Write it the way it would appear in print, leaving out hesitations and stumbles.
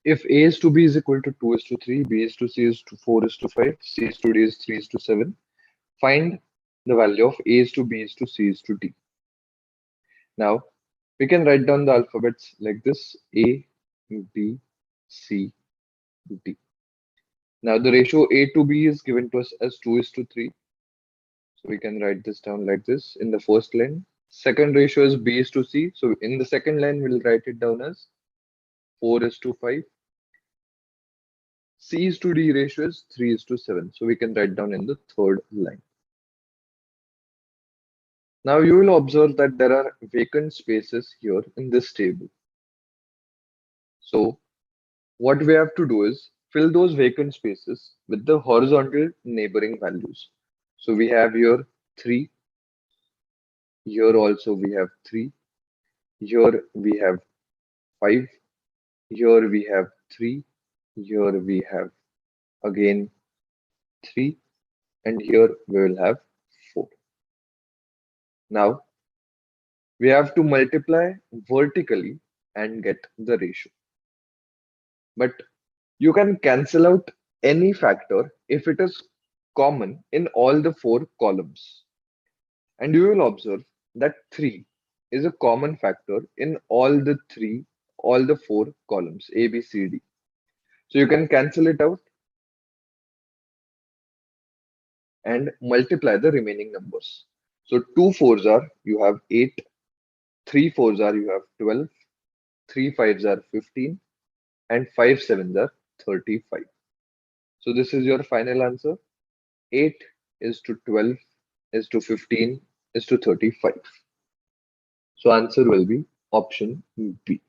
If A is to B is equal to 2 is to 3, B is to C is to 4 is to 5, C is to D is 3 is to 7, find the value of A is to B is to C is to D. Now, we can write down the alphabets like this: A, B, C, D. Now, the ratio A to B is given to us as 2 is to 3. So we can write this down like this in the first line. Second ratio is B is to C. So in the second line, we'll write it down as 4 is to 5. C is to D ratio is 3 is to 7. So we can write down in the third line. Now you will observe that there are vacant spaces here in this table. So what we have to do is fill those vacant spaces with the horizontal neighboring values. So we have here 3. Here also we have 3. Here we have 5. Here we have 3. Here we have again 3. And here we will have 4. Now we have to multiply vertically and get the ratio. But you can cancel out any factor if it is common in all the 4 columns. And you will observe that 3 is a common factor in all the 4 columns A, B, C, D. So you can cancel it out and multiply the remaining numbers. So 2 fours are you have 8, 3 fours are you have 12, 3 fives are 15, and 5 sevens are 35. So this is your final answer. 8 is to 12 is to 15 is to 35. So answer will be option B.